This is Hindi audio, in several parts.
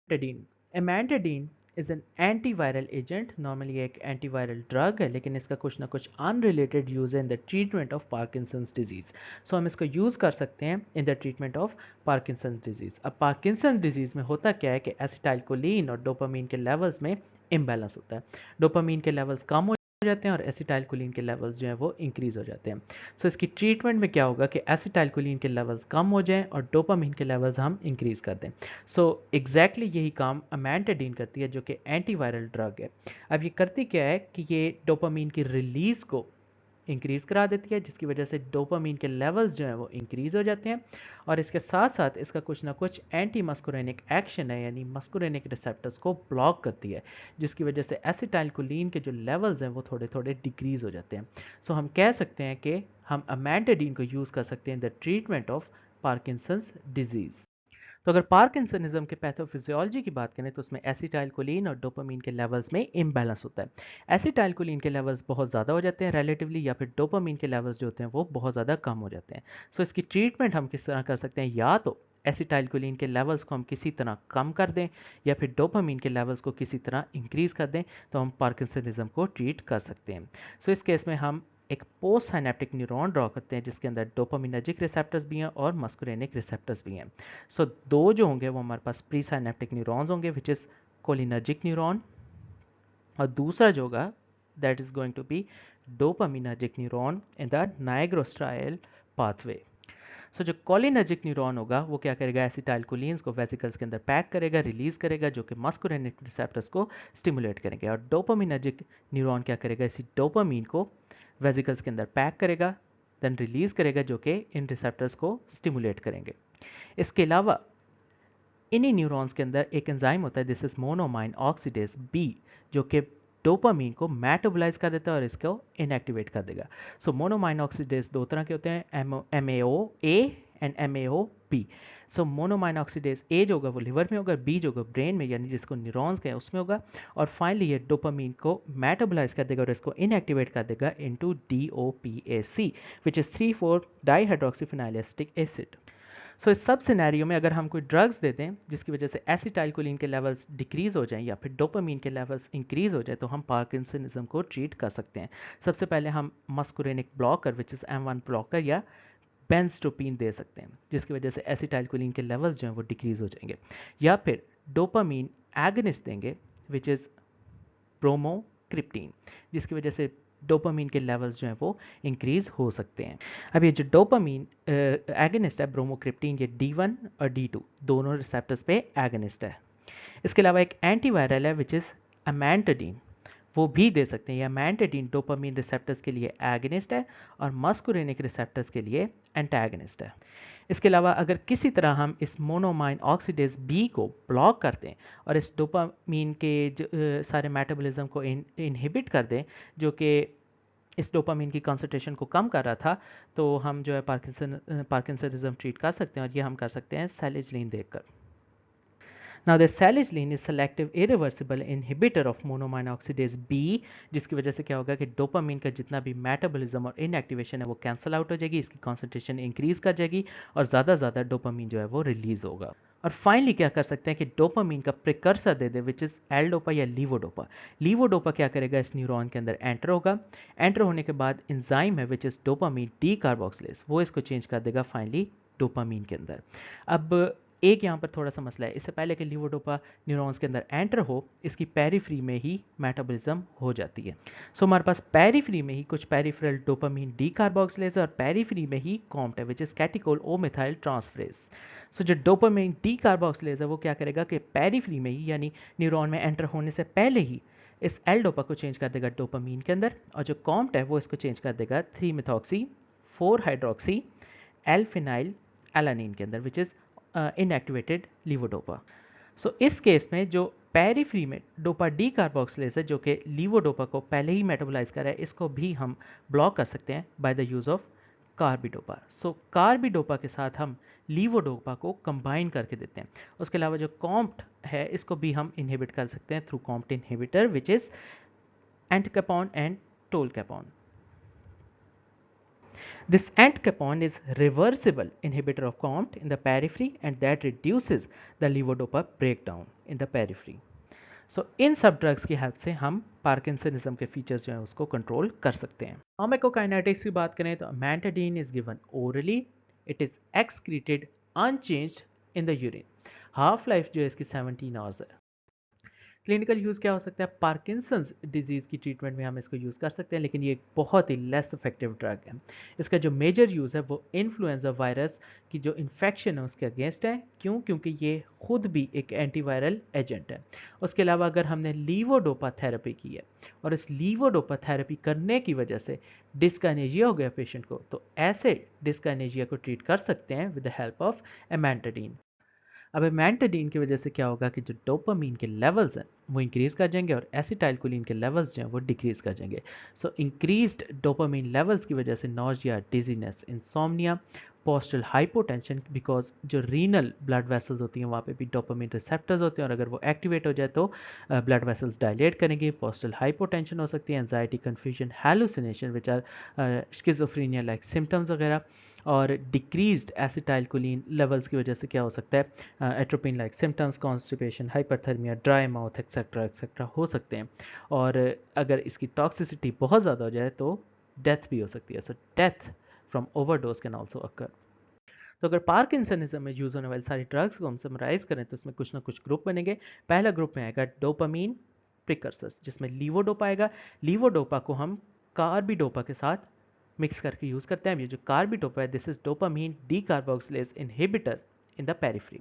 एमेंटाडीन amantadine is an antiviral agent. Normally एक एंटीवायरल ड्रग है, लेकिन इसका कुछ ना कुछ अनरिलेटेड यूज़ है in the treatment of Parkinson's disease. So हम इसको यूज़ कर सकते हैं in the treatment of Parkinson disease. अब पार्किंसन डिजीज़ में होता क्या है कि एसिटाइलकोलिन और डोपामीन के लेवल्स में इम्बैलेंस होता है। डोपामीन के लेवल्स कम हो जाते हैं और एसिटाइलकोलिन के लेवल्स जो है वो इंक्रीज हो जाते हैं। सो इसकी ट्रीटमेंट में क्या होगा कि एसिटाइलकोलिन के लेवल्स कम हो जाएं और डोपामीन के लेवल्स हम इंक्रीज कर दें। सो एग्जैक्टली यही काम अमेंटाडीन करती है, जो कि एंटीवायरल ड्रग है। अब ये करती क्या है कि ये डोपामीन की रिलीज को इंक्रीज करा देती है, जिसकी वजह से डोपामीन के लेवल्स जो हैं वो इंक्रीज हो जाते हैं। और इसके साथ साथ इसका कुछ ना कुछ एंटी मस्कुरेनिक एक्शन है, यानी मस्कुरेनिक रिसेप्टर्स को ब्लॉक करती है, जिसकी वजह से एसिटाइलकोलिन के जो लेवल्स हैं वो थोड़े थोड़े डिक्रीज हो जाते हैं। सो हम कह सकते हैं कि हम अमेंटाडीन को यूज़ कर सकते हैं in the treatment of Parkinson's disease. तो अगर पार्किंसनिज्म के पैथोफिजियोलॉजी की बात करें तो उसमें एसिटाइलकोलिन और डोपामीन के लेवल्स में इम्बैलेंस होता है। एसिटाइलकोलिन के लेवल्स बहुत ज़्यादा हो जाते हैं रिलेटिवली, या फिर डोपामीन के लेवल्स जो होते हैं वो बहुत ज़्यादा कम हो जाते हैं। सो इसकी ट्रीटमेंट हम किस तरह कर सकते हैं, या तो एसिटाइलकोलिन के लेवल्स को हम किसी तरह कम कर दें, या फिर डोपामीन के लेवल्स को किसी तरह इंक्रीज कर दें, तो हम पार्किंसनिज्म को ट्रीट कर सकते हैं। सो इस केस में हम एक पोस्ट साइनेप्टिक न्यूरॉन ड्रॉ करते हैं, जिसके अंदर डोपामिनर्जिक रिसेप्टर्स भी हैं और मस्कुरेनिक रिसेप्टर्स भी हैं। सो दो जो होंगे वो हमारे पास प्री साइनेप्टिक न्यूरॉन्स होंगे, विच इज़ कोलिनर्जिक न्यूरॉन, और दूसरा जो होगा that is going to be dopaminergic neuron in the nigrostriatal pathway. So जो कोलिनर्जिक न्यूरॉन होगा वो क्या करेगा, एसिटाइलकोलिन्स को वेसिकल्स के अंदर पैक करेगा, रिलीज करेगा, जो कि मस्कुरेनिक रिसेप्टर्स को स्टिमुलेट करेंगे। और डोपामिनर्जिक न्यूरॉन क्या करेगा, इसी डोपामीन को वेसिकल्स के अंदर पैक करेगा, देन रिलीज करेगा, जो कि इन रिसेप्टर्स को स्टिमुलेट करेंगे। इसके अलावा इन्हीं न्यूरॉन्स के अंदर एक एंजाइम होता है, this is monoamine oxidase B, जो कि डोपामीन को मेटाबोलाइज कर देता है और इसको इनएक्टिवेट कर देगा। सो मोनोमाइन ऑक्सीडेज दो तरह के होते हैं, M A O A and M A O B. So monoamine oxidase A जो होगा वो लिवर में होगा, बी जो होगा ब्रेन में, यानी जिसको न्यूरॉन्स के उसमें होगा। और फाइनली ये डोपामीन को मेटाबोलाइज कर देगा और इसको इनएक्टिवेट कर देगा into D O P A C, which is 3,4 dihydroxyphenyl acid. So इस सब सिनेरियो में अगर हम कोई ड्रग्स दे दें जिसकी वजह से एसिटाइलकोलिन के लेवल्स डिक्रीज हो जाएं या फिर डोपामीन के लेवल्स इंक्रीज हो जाए, तो हम पार्किंसनिज्म को ट्रीट कर सकते हैं। सबसे पहले हम muscarinic blocker which is M1 blocker या बेंस्टोपीन दे सकते हैं, जिसकी वजह से एसिटाइलकोलिन के लेवल्स जो हैं वो डिक्रीज हो जाएंगे। या फिर डोपामीन एगनिस्ट देंगे विच इज़ ब्रोमोक्रिप्टीन, जिसकी वजह से डोपामीन के लेवल्स जो हैं वो इंक्रीज हो सकते हैं। अब ये जो डोपामीन एगनिस्ट है ब्रोमोक्रिप्टीन, ये D1 और D2 दोनों रिसेप्टर्स पे एगनिस्ट है। इसके अलावा एक एंटीवायरल है विच इज़ अमेंटाडीन, वो भी दे सकते हैं। ये अमेंटाडीन डोपामीन रिसेप्टर्स के लिए एगनिस्ट है और मस्कुरेनिक रिसेप्टर्स के लिए एंटागनिस्ट है। इसके अलावा अगर किसी तरह हम इस मोनोमाइन ऑक्सीडेज बी को ब्लॉक कर दें और इस डोपामीन के सारे मेटाबॉलिज्म को इनहिबिट कर दें, जो कि इस डोपामीन की कॉन्सेंट्रेशन को कम कर रहा था, तो हम जो है पार्किंसनिज्म ट्रीट कर सकते हैं, और ये हम कर सकते हैं सैलिजिलिन देकर। Now the salicylene is selective irreversible inhibitor of monoamine oxidase B, जिसकी वजह से क्या होगा कि डोपामीन का जितना भी मेटाबॉलिज्म और इनएक्टिवेशन है वो कैंसिल आउट हो जाएगी, इसकी कॉन्सेंट्रेशन इंक्रीज कर जाएगी और ज़्यादा डोपामीन जो है वो रिलीज होगा। और फाइनली क्या कर सकते हैं कि डोपामीन का precursor they they which is L-dopa या लीवोडोपा। लीवोडोपा क्या करेगा, इस न्यूरॉन के अंदर एंटर होगा, एंटर होने के बाद इंजाइम है which is dopamine D carboxylase, वो इसको चेंज कर देगा फाइनली डोपामीन के अंदर। अब एक यहाँ पर थोड़ा सा मसला है, इससे पहले कि लीवोडोपा न्यूरॉन्स के अंदर एंटर हो, इसकी पेरीफ्री में ही मेटाबॉलिज्म हो जाती है। सो हमारे पास पेरीफ्री में ही कुछ पेरिफेरल डोपामीन डी कार्बोक्सिलेज और पेरीफ्री में ही कॉम्प्ट है which is catechol O methyl transferase. So जो डोपामीन डी कार्बोक्सिलेज है वो क्या करेगा कि पेरीफ्री में ही, यानी न्यूरॉन में एंटर होने से पहले ही, इस एल डोपा को चेंज कर देगा डोपामीन के अंदर, और जो कॉम्प्ट है वो इसको चेंज कर देगा 3-मिथॉक्सी 4-हाइड्रोक्सी एल्फिनाइल एलानिन के अंदर, विच इज़ इनएक्टिवेटेड लीवोडोपा। सो इस केस में जो पेरीफ्री में डोपा डी कार्बोक्सिलेज है, जो कि लीवोडोपा को पहले ही मेटाबोलाइज कर रहा है, इसको भी हम ब्लॉक कर सकते हैं by the use of carbidopa. So carbidopa के साथ हम लीवोडोपा को कंबाइन करके देते हैं। उसके अलावा जो कॉम्प्ट है इसको भी हम इनहिबिट कर सकते हैं through COMT inhibitor which is entacapone and tolcapone. This entacapone is reversible inhibitor of COMT in the periphery and that reduces the levodopa breakdown in the periphery. सो इन सब ड्रग्स की हेल्प से हम पार्किंसनिज्म के फीचर्स जो हैं उसको कंट्रोल कर सकते हैं। फार्माकोकाइनेटिक्स की बात करें तो amantadine is given orally, it is excreted unchanged in the urine, half life जो है इसकी 17 आवर्स है। क्लिनिकल यूज़ क्या हो सकता है, पार्किंसंस डिजीज़ की ट्रीटमेंट में हम इसको यूज़ कर सकते हैं, लेकिन ये एक बहुत ही लेस इफेक्टिव ड्रग है। इसका जो मेजर यूज़ है वो इन्फ्लुएंजा वायरस की जो इन्फेक्शन है उसके अगेंस्ट है। क्यों? क्योंकि ये खुद भी एक एंटीवायरल एजेंट है। उसके अलावा अगर हमने लीवोडोपा थेरेपी की है और इस लीवोडोपा थेरेपी करने की वजह से डिस्काइनेजिया हो गया पेशेंट को, तो ऐसे डिस्काइनेजिया को ट्रीट कर सकते हैं विद द हेल्प ऑफ एमेंटाडीन। अब एमेंटाडीन की वजह से क्या होगा कि जो डोपामीन के लेवल्स हैं वो इंक्रीज कर जाएंगे और एसिटाइलकोलिन के लेवल्स जो हैं वो डिक्रीज कर जाएंगे। सो इंक्रीज्ड डोपामीन लेवल्स की वजह से nausea, dizziness, insomnia, postal hypotension, because जो रीनल ब्लड वेसल्स होती हैं वहाँ पे भी डोपामीन रिसेप्टर्स होते हैं और अगर वो एक्टिवेट हो जाए तो ब्लड वेसल्स डायलेट करेंगे, पोस्टल हाइपोटेंशन हो सकती है, anxiety, confusion, hallucination which are schizophrenia like symptoms वगैरह। और डिक्रीज्ड एसिटाइलकोलिन लेवल्स की वजह से क्या हो सकता है, atropine like symptoms, constipation, hyperthermia, dry mouth etcetera etcetera हो सकते हैं। और अगर इसकी टॉक्सिसिटी बहुत ज़्यादा हो जाए तो डेथ भी हो सकती है। So death from overdose can also occur. तो अगर पार्किंसनिज्म में यूज होने वाली सारी ड्रग्स को हम समराइज करें तो इसमें कुछ ना कुछ ग्रुप बनेंगे। पहला ग्रुप में आएगा डोपामीन प्रिकर्सर्स, जिसमें लीवोडोपा आएगा। लीवोडोपा को हम कार्बिडोपा के साथ मिक्स करके यूज करते हैं। ये जो कार्बिडोपा है, this is dopamine decarboxylase inhibitor in the periphery.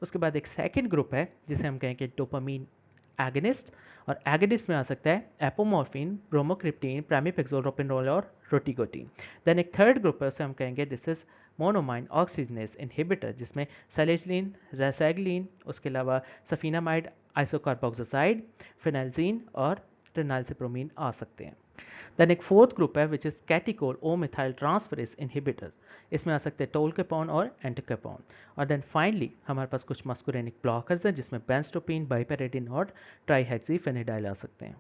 उसके बाद एक सेकेंड ग्रुप है जिसे हम कहेंगे डोपामीन एगनिस्ट, और एगनिस्ट में आ सकता है एपोमॉर्फिन, ब्रोमोक्रिप्टीन, प्रामिपेक्सोल, रोपिनोल और रोटिगोटीन। देन एक थर्ड ग्रुप है उसे हम कहेंगे this is monoamine oxygenase inhibitor, जिसमें सैलिसिलिन, रेसाइक्लिन, उसके अलावा सफीनामाइड, आइसोकार्बोक्साइड, फिनाइलजीन और रेनाल्सिप्रोमीन आ सकते हैं। देन एक फोर्थ ग्रुप है which is catechol O methyl transferase inhibitors, इसमें आ सकते हैं टोलकेपोन और एंटिकेपोन। और देन फाइनली हमारे पास कुछ मस्कुरेनिक ब्लॉकर्स हैं जिसमें बेंस्टोपिन, बाइपेरेडिन और ट्राईहेक्सीफेनिडाइल आ सकते हैं।